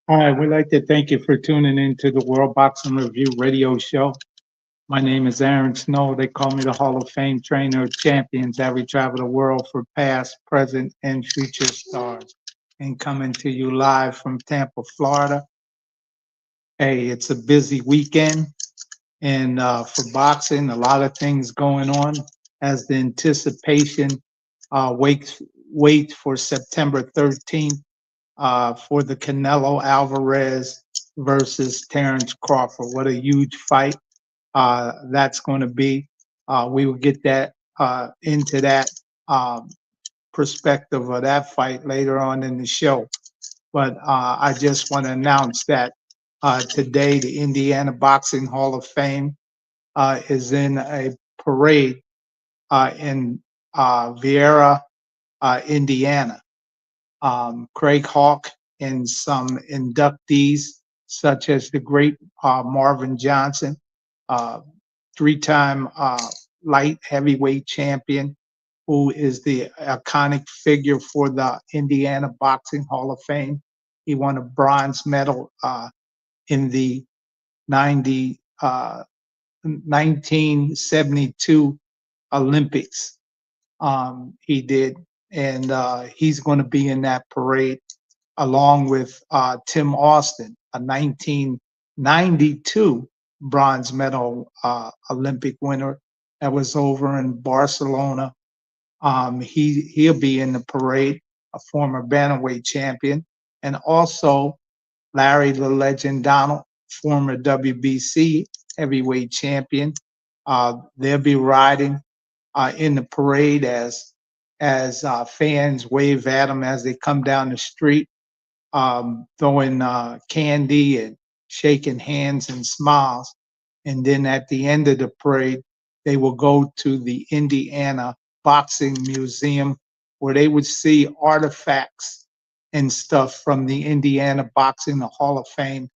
Hi, we'd like to thank you for tuning in to the World Boxing Review radio show. My name is Aaron Snow. They call me the Hall of Fame trainer of champions that we travel the world for past, present, and future stars. And coming to you live from Tampa, Florida. Hey, it's a busy weekend, and for boxing, a lot of things going on as the anticipation wait for September 13th for the Canelo Alvarez versus Terence Crawford. What a huge fight that's going to be. We will get that into that um, perspective of that fight later on in the show. But I just want to announce that today the Indiana Boxing Hall of Fame is in a parade in Vieira, Indiana. Craig Hawk and some inductees, such as the great Marvin Johnson, uh, three-time light heavyweight champion, who is the iconic figure for the Indiana Boxing Hall of Fame. He won a bronze medal in the 90, 1972 Olympics. He did, and he's going to be in that parade along with Tim Austin, a 1992 bronze medal Olympic winner that was over in Barcelona. He'll be in the parade, a former bantamweight champion, and also Larry the Legend Donald, former WBC heavyweight champion. They'll be riding in the parade as fans wave at them as they come down the street, throwing candy and shaking hands and smiles. And then at the end of the parade, they will go to the Indiana Boxing Museum where they would see artifacts and stuff from the Indiana Boxing Hall of Fame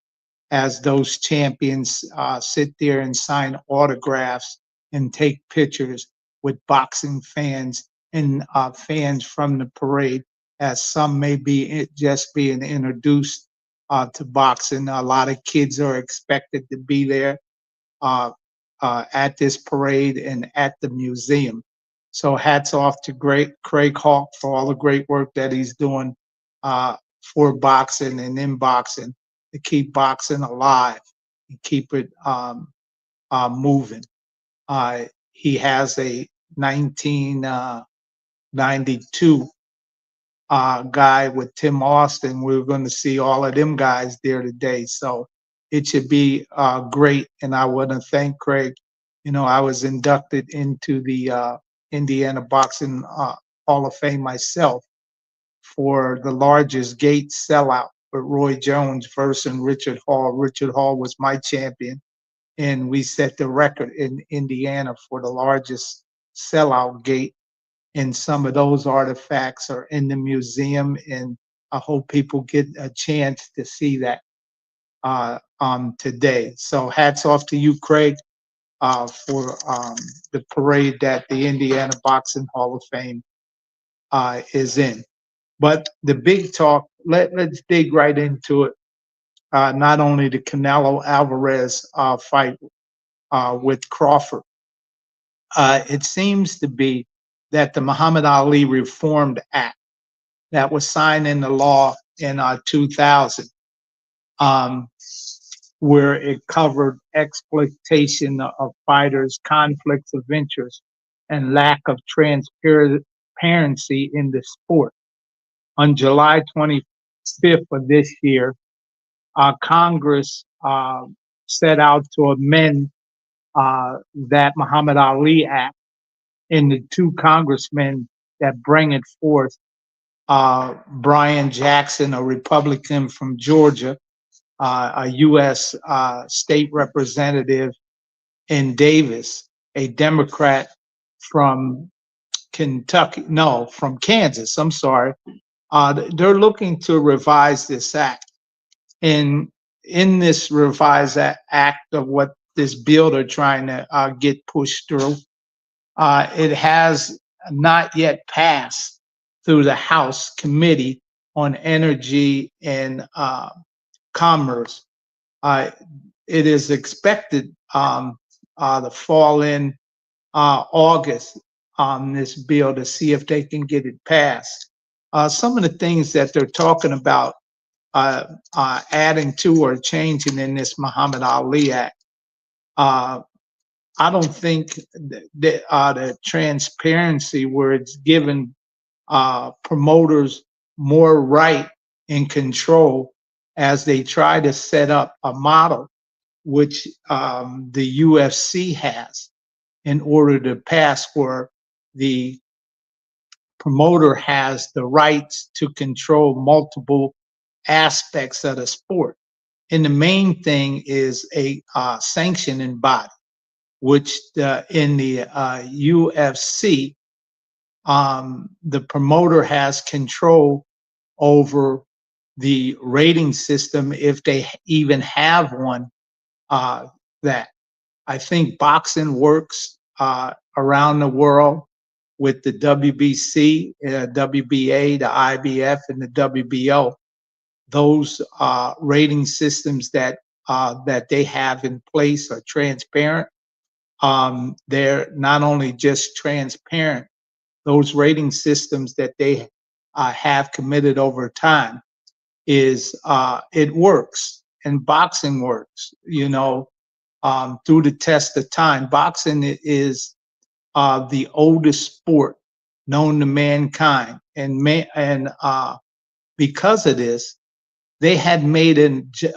as those champions sit there and sign autographs and take pictures with boxing fans and fans from the parade, as some may be just being introduced to boxing. A lot of kids are expected to be there uh, at this parade and at the museum. So hats off to great Craig Hawk for all the great work that he's doing for boxing and in boxing to keep boxing alive and keep it moving. He has a 1992 guy with Tim Austin. We're going to see all of them guys there today. So it should be great. And I want to thank Craig. You know, I was inducted into the Indiana Boxing Hall of Fame myself for the largest gate sellout with Roy Jones versus Richard Hall. Richard Hall was my champion, and we set the record in Indiana for the largest sellout gate. And some of those artifacts are in the museum, and I hope people get a chance to see that today. So hats off to you, Craig, for the parade that the Indiana Boxing Hall of Fame is in. But the big talk, let's dig right into it. Not only the Canelo Alvarez fight with Crawford, it seems to be that the Muhammad Ali Reformed Act that was signed into law in 2000, um, where it covered exploitation of fighters, conflicts of interest, and lack of transparency in the sport. On July 25th of this year, Congress set out to amend that Muhammad Ali Act, and the two congressmen that bring it forth, Brian Jackson, a Republican from Georgia, a U.S. State representative in Davis, a Democrat from Kentucky, no, from Kansas, I'm sorry. They're looking to revise this act. And in this revised act of what this bill they're trying to get pushed through, it has not yet passed through the House Committee on Energy and Commerce. Uh, it is expected to fall in August on this bill to see if they can get it passed. Some of the things that they're talking about adding to or changing in this Muhammad Ali Act, I don't think the transparency where it's given promoters more right and control as they try to set up a model which the UFC has in order to pass where the promoter has the rights to control multiple aspects of the sport. And the main thing is a sanctioning body, which in the UFC, the promoter has control over the rating system if they even have one. That I think boxing works around the world with the WBC, WBA, the IBF, and the WBO. Those rating systems that they have in place are transparent. They're not only just transparent; those rating systems that they have committed over time is it works, and boxing works. Through the test of time, boxing is the oldest sport known to mankind, and because of this, they had made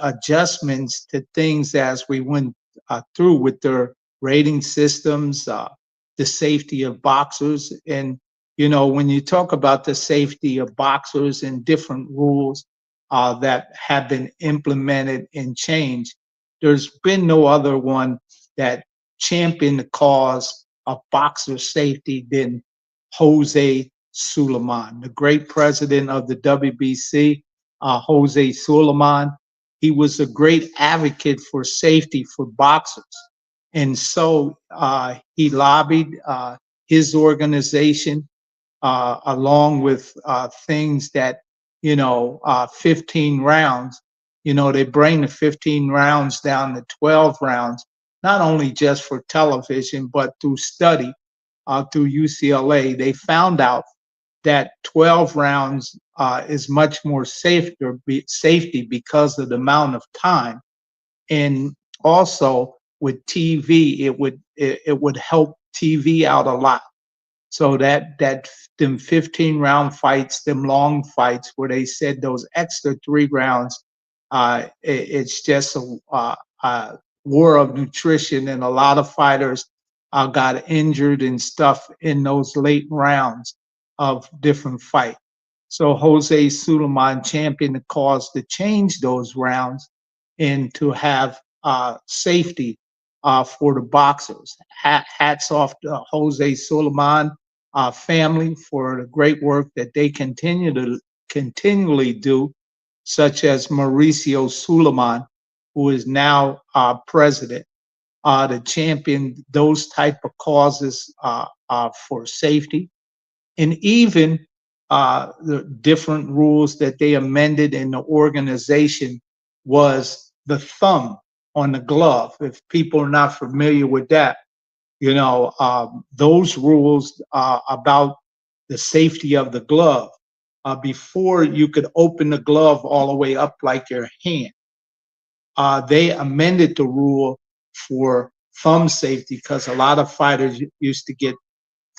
adjustments to things as we went through with their rating systems, the safety of boxers. And, when you talk about the safety of boxers and different rules that have been implemented and changed, there's been no other one that championed the cause of boxer safety than Jose Sulaiman, the great president of the WBC. Jose Sulaiman. He was a great advocate for safety for boxers. And so he lobbied his organization along with things that, 15 rounds, they bring the 15 rounds down to 12 rounds, not only just for television, but through study through UCLA. They found out that 12 rounds is much more safety because of the amount of time, and also with TV, it would help TV out a lot. So that them 15 round fights, them long fights, where they said those extra 3 rounds, it's just a war of nutrition, and a lot of fighters got injured and stuff in those late rounds of different fights. So Jose Sulaiman championed the cause to change those rounds and to have safety for the boxers. Hats off to Jose Sulaiman family for the great work that they continually do, such as Mauricio Sulaiman, who is now president, to champion those type of causes for safety. And even the different rules that they amended in the organization was the thumb on the glove. If people are not familiar with that, those rules about the safety of the glove, before you could open the glove all the way up like your hand, they amended the rule for thumb safety because a lot of fighters used to get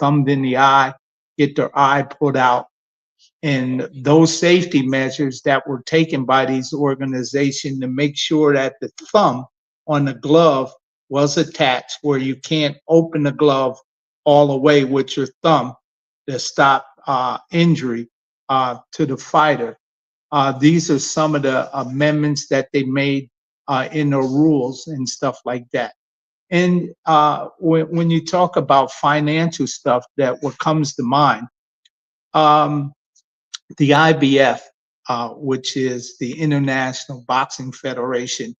thumbed in the eye, get their eye put out. And those safety measures that were taken by these organizations to make sure that the thumb on the glove was attached where you can't open the glove all the way with your thumb to stop injury to the fighter. These are some of the amendments that they made in the rules and stuff like that. And when you talk about financial stuff, that what comes to mind, the IBF, which is the International Boxing Federation,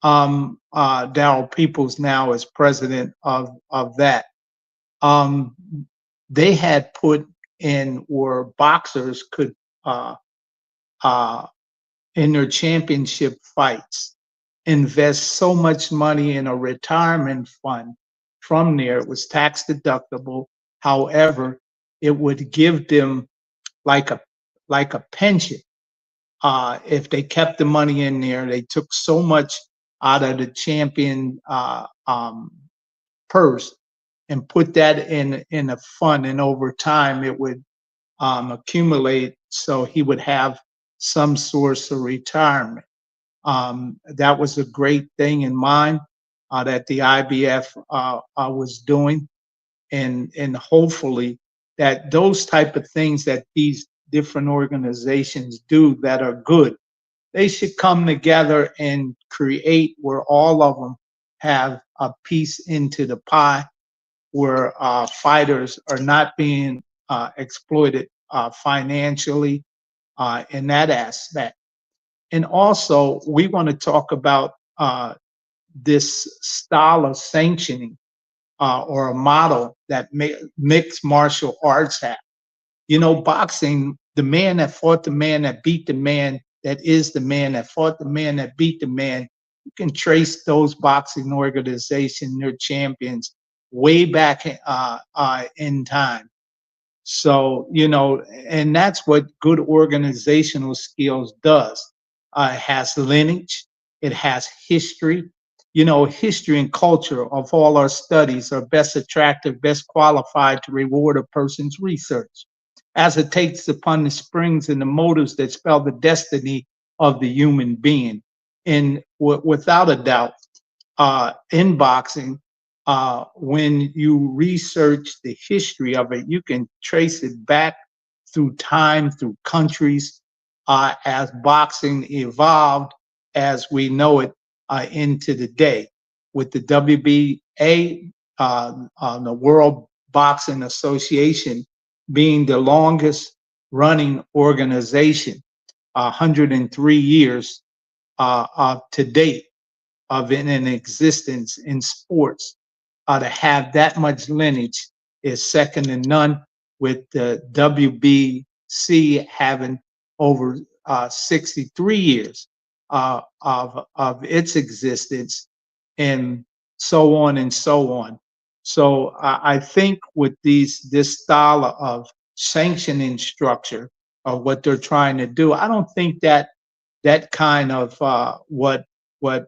Darryl Peoples now is president of that. They had put in where boxers could in their championship fights, invest so much money in a retirement fund from there. It was tax deductible. However, it would give them like a like a pension. If they kept the money in there, they took so much out of the champion purse and put that in a fund, and over time it would accumulate, so he would have some source of retirement. That was a great thing in mind that the IBF was doing, and hopefully that those type of things that these different organizations do that are good, they should come together and create where all of them have a piece into the pie, where fighters are not being exploited financially in that aspect. And also, we want to talk about this style of sanctioning or a model that mixed martial arts have. You know, boxing, the man that fought the man that beat the man that is the man that fought the man that beat the man, you can trace those boxing organizations, their champions, way back in time. So, you know, and that's what good organizational skills does. It has lineage, it has history. You know, history and culture of all our studies are best attractive, best qualified to reward a person's research, as it takes upon the springs and the motives that spell the destiny of the human being. And without a doubt, in boxing, when you research the history of it, you can trace it back through time, through countries, as boxing evolved as we know it into the day. With the WBA, the World Boxing Association, being the longest running organization, 103 years to date of in existence in sports, to have that much lineage is second to none, with the WBC having over 63 years of its existence, and so on and so on. So I think with this style of sanctioning structure of what they're trying to do, I don't think that that kind of what the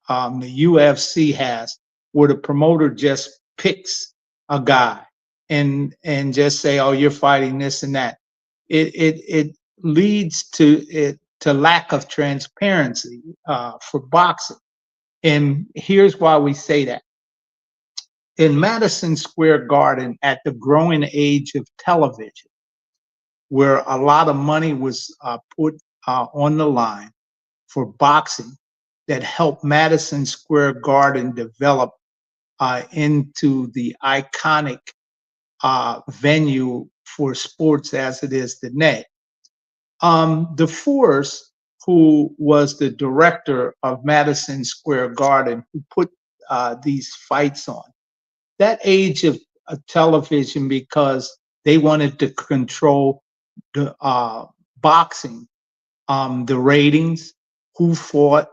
UFC has, where the promoter just picks a guy and just say, "Oh, you're fighting this and that." It leads to lack of transparency for boxing, and here's why we say that. In Madison Square Garden, at the growing age of television, where a lot of money was put on the line for boxing, that helped Madison Square Garden develop into the iconic venue for sports as it is today. DeForest, who was the director of Madison Square Garden, who put these fights on, that age of television, because they wanted to control the boxing, the ratings, who fought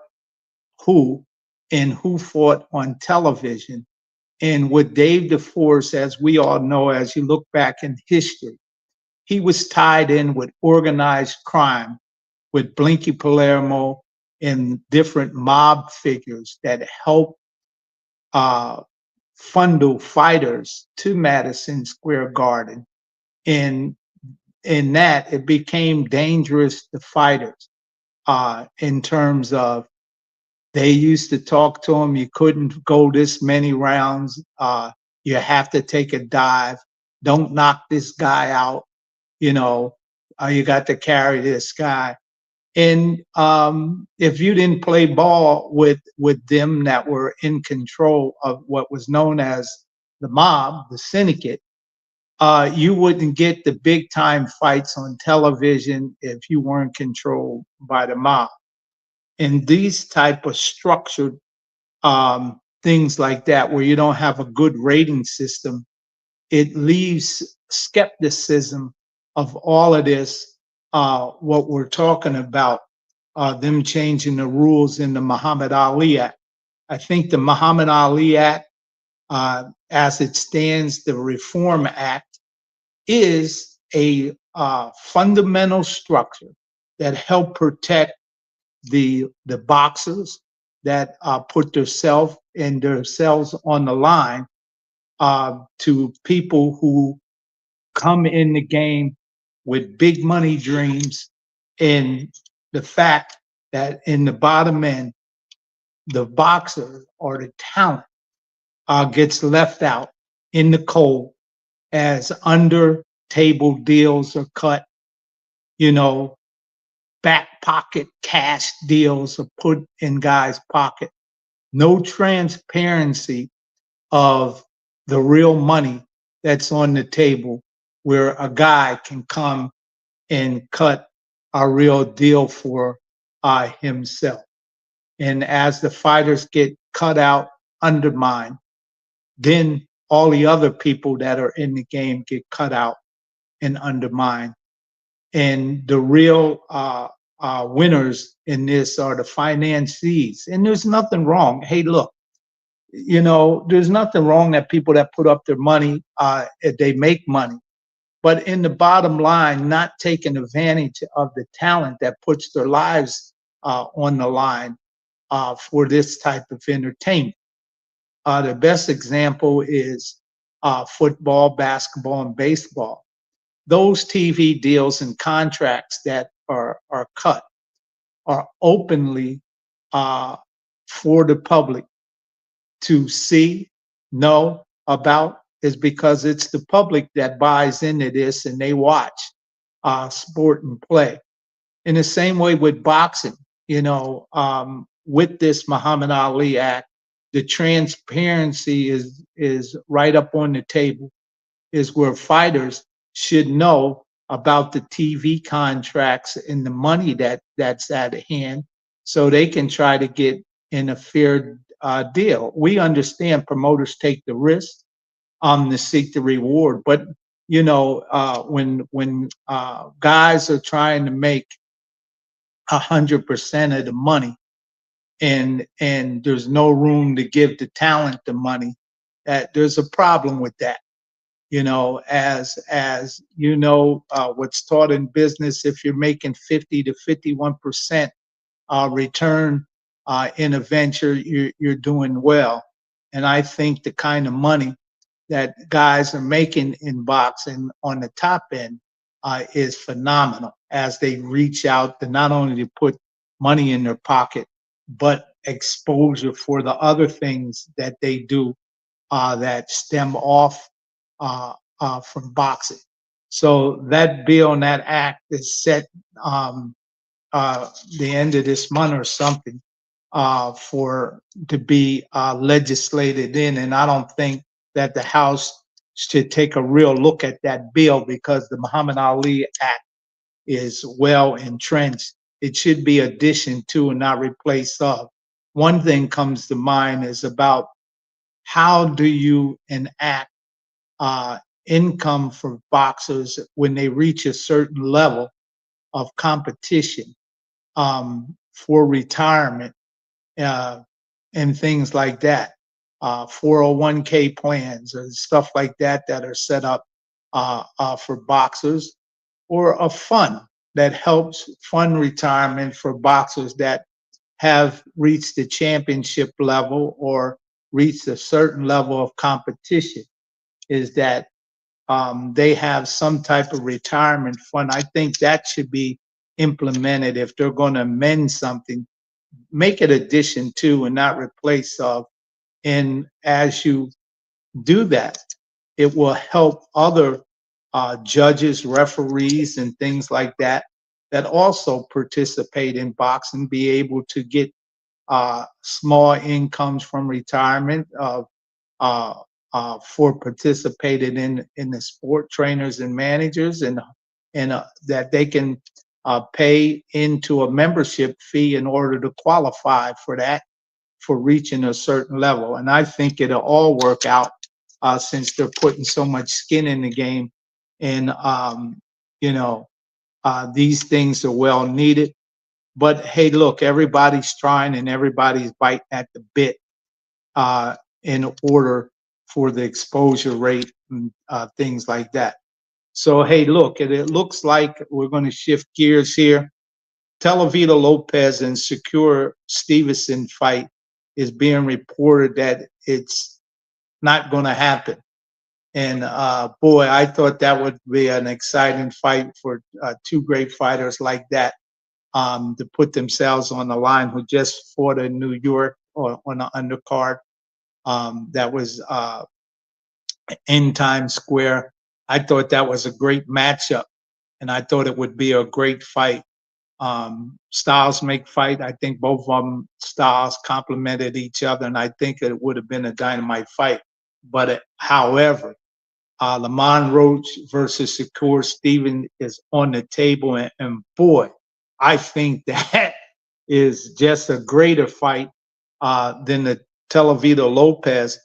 who, and who fought on television. And with Dave DeForest, as we all know, as you look back in history, he was tied in with organized crime, with Blinky Palermo and different mob figures that helped funnel fighters to Madison Square Garden. And in that, it became dangerous to fighters in terms of, they used to talk to him, you couldn't go this many rounds, you have to take a dive, don't knock this guy out, you know, you got to carry this guy. And if you didn't play ball with them that were in control of what was known as the mob, the syndicate, you wouldn't get the big time fights on television if you weren't controlled by the mob. And these type of structured things like that, where you don't have a good rating system, it leaves skepticism of all of this, what we're talking about, them changing the rules in the Muhammad Ali Act. I think the Muhammad Ali Act, as it stands, the Reform Act, is a fundamental structure that help protect the boxers that put themselves on the line to people who come in the game with big money dreams, and the fact that in the bottom end, the boxer or the talent gets left out in the cold as under table deals are cut, you know, back pocket cash deals are put in guys' pocket. No transparency of the real money that's on the table where a guy can come and cut a real deal for himself. And as the fighters get cut out, undermined, then all the other people that are in the game get cut out and undermined. And the real winners in this are the financiers. And there's nothing wrong. Hey, look, you know, there's nothing wrong that people that put up their money, they make money. But in the bottom line, not taking advantage of the talent that puts their lives on the line for this type of entertainment. The best example is football, basketball, and baseball. Those TV deals and contracts that are cut are openly for the public to see, know about, is because it's the public that buys into this and they watch sport and play. In the same way with boxing, you know, with this Muhammad Ali Act, the transparency is right up on the table, is where fighters should know about the TV contracts and the money that's at hand, so they can try to get in a fair deal. We understand promoters take the risk to seek the reward, but you know, when guys are trying to make 100% of the money, and there's no room to give the talent the money, that there's a problem with that. You know, as you know, what's taught in business, if you're making 50 to 51% return in a venture, you're doing well. And I think the kind of money that guys are making in boxing on the top end is phenomenal, as they reach out to not only to put money in their pocket, but exposure for the other things that they do that stem off from boxing. So that bill and that act is set the end of this month or something for to be legislated in, and I don't think that the House should take a real look at that bill, because the Muhammad Ali Act is well entrenched. It should be addition to and not replace of. One thing comes to mind is about how do you enact income for boxers when they reach a certain level of competition for retirement and things like that. 401k plans and stuff like that that are set up for boxers, or a fund that helps fund retirement for boxers that have reached the championship level or reached a certain level of competition, is that they have some type of retirement fund. I think that should be implemented if they're going to amend something. Make it addition to and not replace of. And as you do that, it will help other judges, referees, and things like that that also participate in boxing be able to get small incomes from retirement for participating in the sport, trainers and managers, and that they can pay into a membership fee in order to qualify for that, for reaching a certain level. And I think it'll all work out since they're putting so much skin in the game. And, you know, these things are well needed. But hey, look, everybody's trying and everybody's biting at the bit in order for the exposure rate and things like that. So hey, look, it looks like we're going to shift gears here. Telavita Lopez and Shakur Stevenson fight is being reported that it's not going to happen. And boy, I thought that would be an exciting fight for two great fighters like that to put themselves on the line, who just fought in New York or on the undercard. That was in Times Square. I thought that was a great matchup, and I thought it would be a great fight. Styles make fight. I think both of them styles complemented each other, and I think it would have been a dynamite fight. But however, Lamont Roach versus Shakur Stevenson is on the table, and boy, I think that is just a greater fight than the Telavita Lopez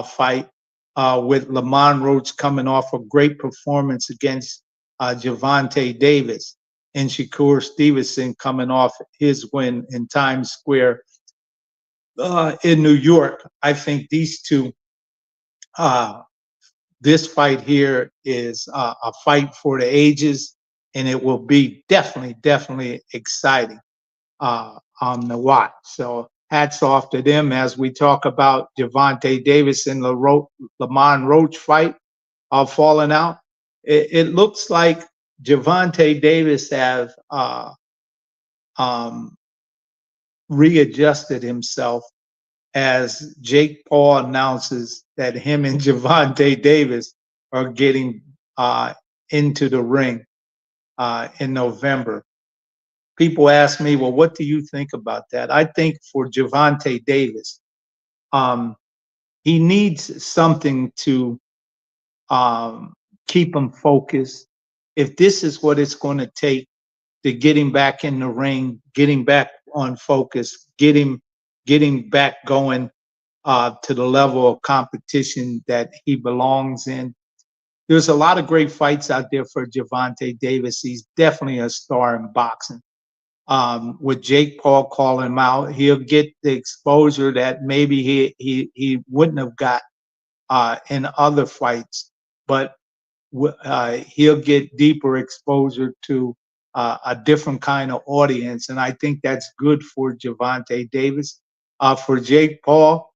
fight, with Lamont Roach coming off a great performance against Gervonta Davis, and Shakur Stevenson coming off his win in Times Square in New York. I think these two, this fight here is a fight for the ages, and it will be definitely exciting to watch. So hats off to them as we talk about Gervonta Davis and Lamont Roach fight falling out. It looks like Gervonta Davis have readjusted himself as Jake Paul announces that him and Gervonta Davis are getting into the ring in November. People ask me, well, what do you think about that? I think for Gervonta Davis, he needs something to keep him focused. If this is what it's going to take to get him back in the ring, getting back on focus, getting back going to the level of competition that he belongs in. There's a lot of great fights out there for Gervonta Davis. He's definitely a star in boxing. With Jake Paul calling him out, he'll get the exposure that maybe he wouldn't have got in other fights, but he'll get deeper exposure to a different kind of audience, and I think that's good for Gervonta Davis. For Jake Paul,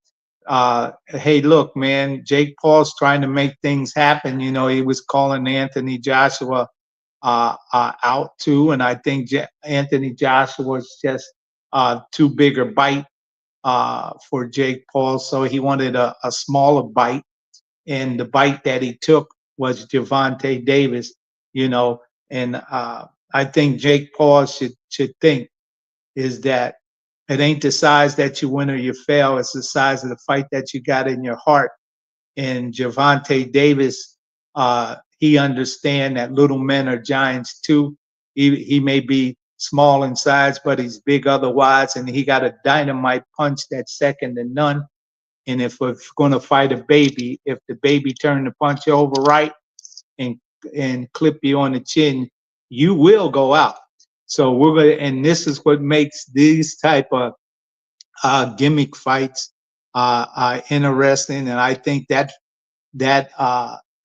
hey, look, man, Jake Paul's trying to make things happen. You know, he was calling Anthony Joshua out too, and I think Anthony Joshua is just too big a bite for Jake Paul, so he wanted a smaller bite, and the bite that he took was Gervonta Davis. You know, and I think Jake Paul should think is that it ain't the size that you win or you fail; it's the size of the fight that you got in your heart. And Gervonta Davis, he understand that little men are giants too. He may be small in size, but he's big otherwise, and he got a dynamite punch that's second to none. And if we're going to fight a baby, if the baby turned the punch over right and clip you on the chin, you will go out. So we're going to, and this is what makes these type of gimmick fights interesting. And I think that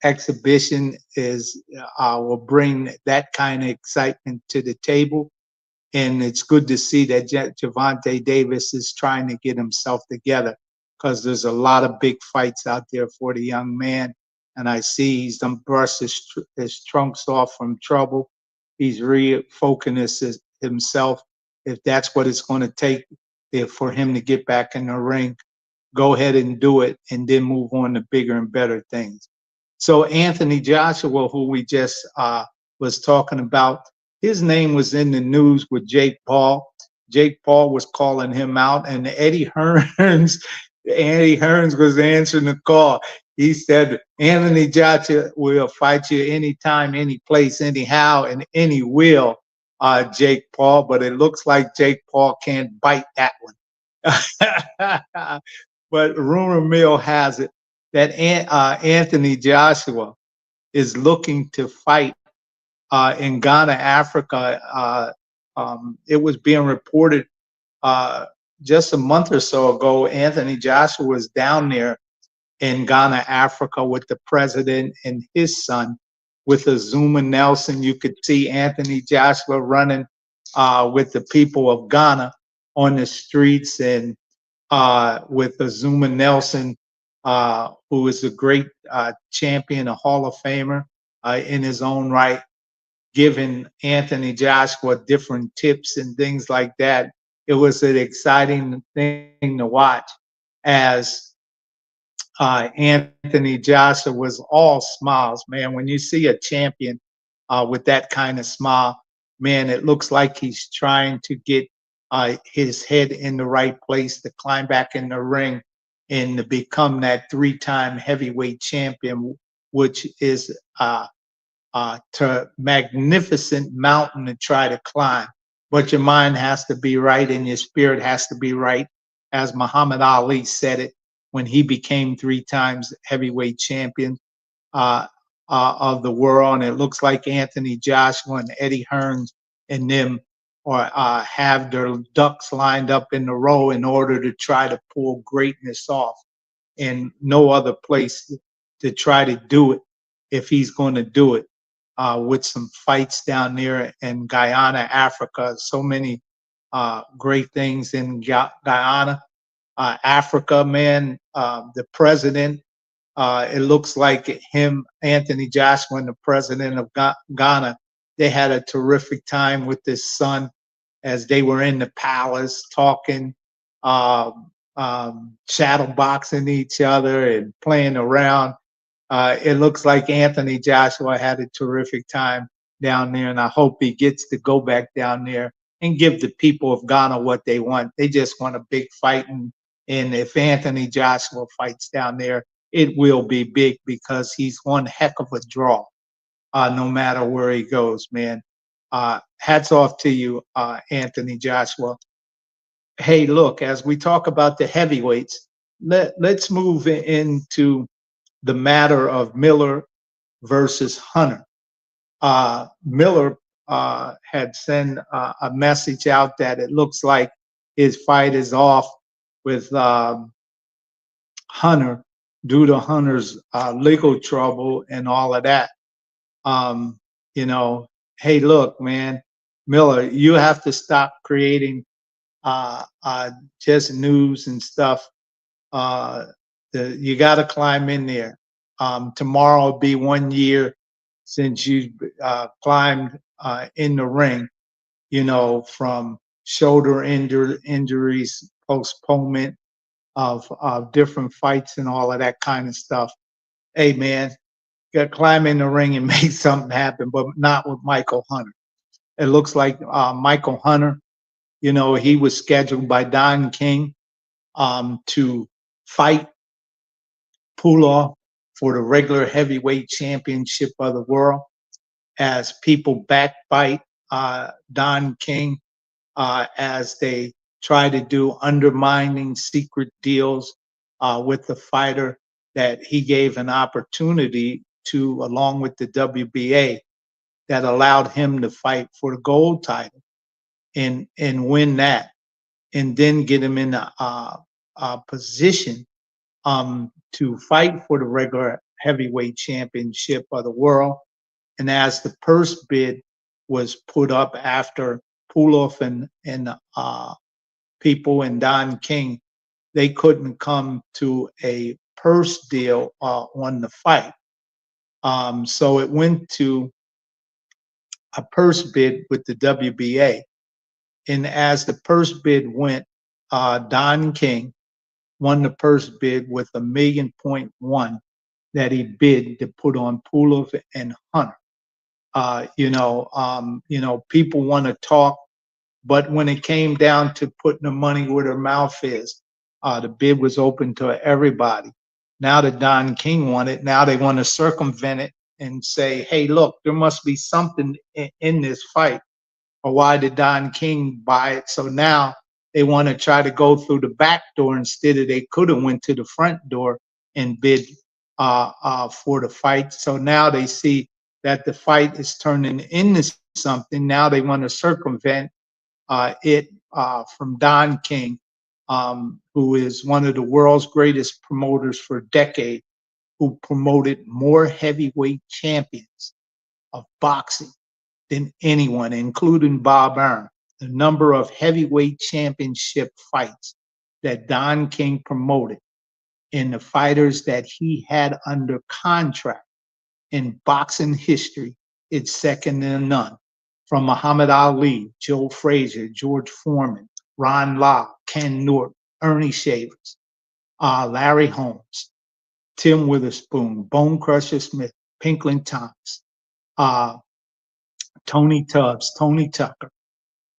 exhibition is will bring that kind of excitement to the table. And it's good to see that Gervonta Davis is trying to get himself together, because there's a lot of big fights out there for the young man. And I see he's done brushed his trunks off from trouble. He's refocusing himself. If that's what it's going to take for him to get back in the ring, go ahead and do it, and then move on to bigger and better things. So Anthony Joshua, who we just was talking about, his name was in the news with Jake Paul. Jake Paul was calling him out, and Eddie Hearns was answering the call. He said, Anthony Joshua will fight you anytime, any place, anyhow, and any will, Jake Paul. But it looks like Jake Paul can't bite that one. But rumor mill has it that Anthony Joshua is looking to fight in Ghana, Africa, It was being reported just a month or so ago. Anthony Joshua was down there in Ghana, Africa, with the president and his son, with Azuma Nelson. You could see Anthony Joshua running with the people of Ghana on the streets, and with Azuma Nelson, who is a great champion, a Hall of Famer in his own right, giving Anthony Joshua different tips and things like that. It was an exciting thing to watch as Anthony Joshua was all smiles, man. When you see a champion with that kind of smile, man, it looks like he's trying to get his head in the right place to climb back in the ring and to become that three-time heavyweight champion, which is to magnificent mountain to try to climb. But your mind has to be right and your spirit has to be right, as Muhammad Ali said it when he became 3 times heavyweight champion of the world. And it looks like Anthony Joshua and Eddie Hearns and them have their ducks lined up in a row in order to try to pull greatness off, and no other place to try to do it if he's going to do it. With some fights down there in Guyana, Africa. So many great things in Guyana. Africa, man, the president, it looks like him, Anthony Joshua, and the president of Ghana, they had a terrific time with his son as they were in the palace talking, shadow boxing each other and playing around. It looks like Anthony Joshua had a terrific time down there, and I hope he gets to go back down there and give the people of Ghana what they want. They just want a big fight, and if Anthony Joshua fights down there, it will be big because he's one heck of a draw, no matter where he goes, man. Hats off to you, Anthony Joshua. Hey, look, as we talk about the heavyweights, let's move into the matter of Miller versus Hunter. Miller had sent a message out that it looks like his fight is off with Hunter due to Hunter's legal trouble and all of that. You know, hey, look, man, Miller, you have to stop creating just news and stuff. You got to climb in there. Tomorrow will be 1 year since you climbed in the ring, you know, from shoulder injuries, postponement of different fights and all of that kind of stuff. Hey, man, you got to climb in the ring and make something happen, but not with Michael Hunter. It looks like Michael Hunter, you know, he was scheduled by Don King to fight Puloff for the regular heavyweight championship of the world, as people backbite Don King as they try to do undermining secret deals with the fighter that he gave an opportunity to, along with the WBA, that allowed him to fight for the gold title and win that, and then get him in a position to fight for the regular heavyweight championship of the world. And as the purse bid was put up after Puloff and people and Don King, they couldn't come to a purse deal on the fight. So it went to a purse bid with the WBA. And as the purse bid went, Don King won the purse bid with $1.1 million that he bid to put on Puloff and Hunter. You know, people want to talk, but when it came down to putting the money where their mouth is, the bid was open to everybody. Now that Don King won it, now they want to circumvent it and say, hey, look, there must be something in this fight, or why did Don King buy it? So now they want to try to go through the back door instead of they could have went to the front door and bid for the fight. So now they see that the fight is turning into something. Now they want to circumvent from Don King, who is one of the world's greatest promoters for a decade, who promoted more heavyweight champions of boxing than anyone, including Bob Arum. The number of heavyweight championship fights that Don King promoted and the fighters that he had under contract in boxing history, it's second to none. From Muhammad Ali, Joe Frazier, George Foreman, Ron Lyle, Ken Norton, Ernie Shavers, Larry Holmes, Tim Witherspoon, Bone Crusher Smith, Pinklin Thomas, Tony Tubbs, Tony Tucker,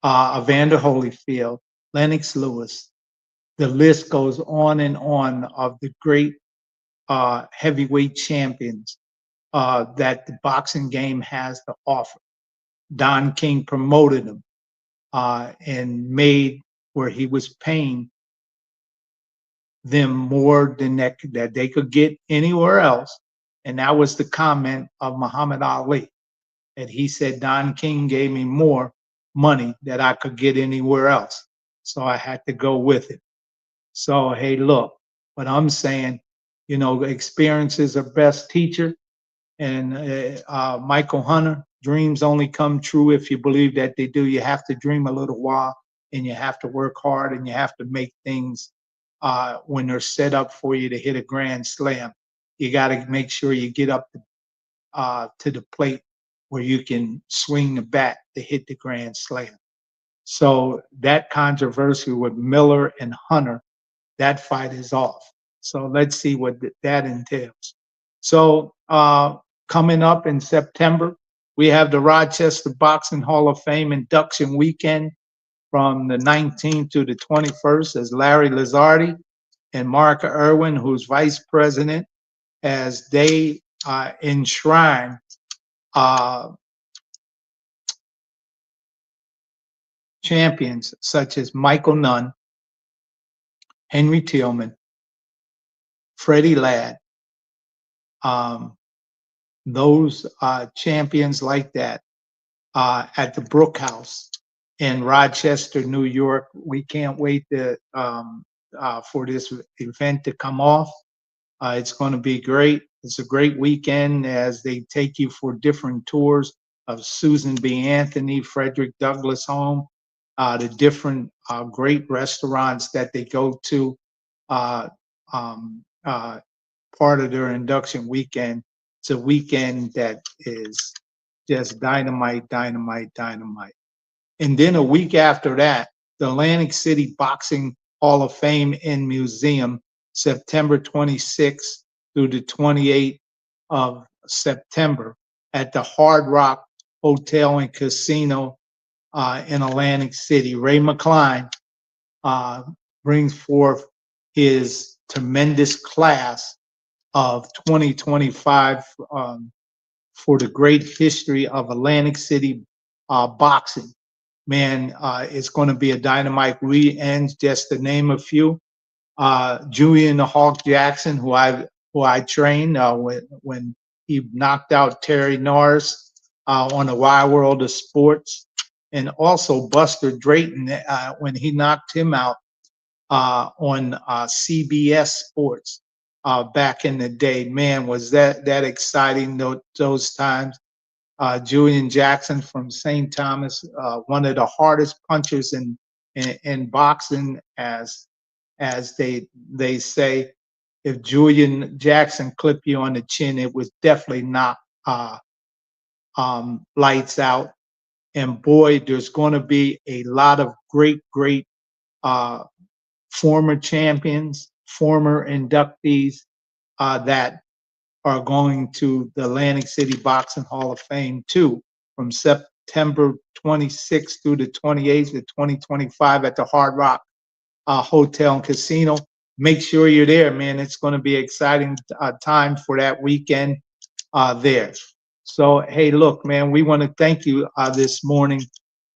Evander Holyfield, Lennox Lewis. The list goes on and on of the great heavyweight champions that the boxing game has to offer. Don King promoted them and made where he was paying them more than that they could get anywhere else. And that was the comment of Muhammad Ali, that he said, Don King gave me more money that I could get anywhere else. So I had to go with it. So, hey, look, what I'm saying, experience is our best teacher. And Michael Hunter, dreams only come true if you believe that they do. You have to dream a little while, and you have to work hard, and you have to make things when they're set up for you to hit a grand slam. You got to make sure you get up to the plate where you can swing the bat to hit the grand slam. So that controversy with Miller and Hunter, that fight is off. So let's see what that entails. So coming up in September, we have the Rochester Boxing Hall of Fame induction weekend from the 19th to the 21st, as Larry Lazardi and Mark Irwin, who's vice president, as they enshrine champions such as Michael Nunn, Henry Tillman, Freddie Ladd, those champions like that at the Brook House in Rochester, New York. We can't wait for this event to come off. It's going to be great. It's a great weekend as they take you for different tours of Susan B. Anthony, Frederick Douglass home, the different great restaurants that they go to. Part of their induction weekend. It's a weekend that is just dynamite, dynamite, dynamite. And then a week after that, the Atlantic City Boxing Hall of Fame and Museum, September 26th through the 28th of September at the Hard Rock Hotel and Casino in Atlantic City. Ray McCline brings forth his tremendous class of 2025 for the great history of Atlantic City boxing. Man, it's going to be a dynamite weekend, just to name a few. Julian the Hawk Jackson, who I trained when he knocked out Terry Norris on the Wide World of Sports, and also Buster Drayton when he knocked him out on CBS Sports back in the day. Man, was that exciting those times. Julian Jackson from St. Thomas, one of the hardest punchers in boxing, as they say. If Julian Jackson clipped you on the chin, it was definitely not lights out. And boy, there's going to be a lot of great former champions, former inductees that are going to the Atlantic City Boxing Hall of Fame too, from September 26th through the 28th of 2025 at the Hard Rock Hotel and Casino. Make sure you're there, man. It's going to be an exciting time for that weekend there. So, hey, look, man, we want to thank you this morning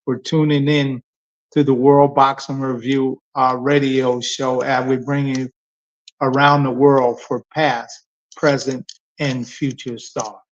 for tuning in to the World Boxing Review radio show, as we bring you around the world for past, present, and future stars.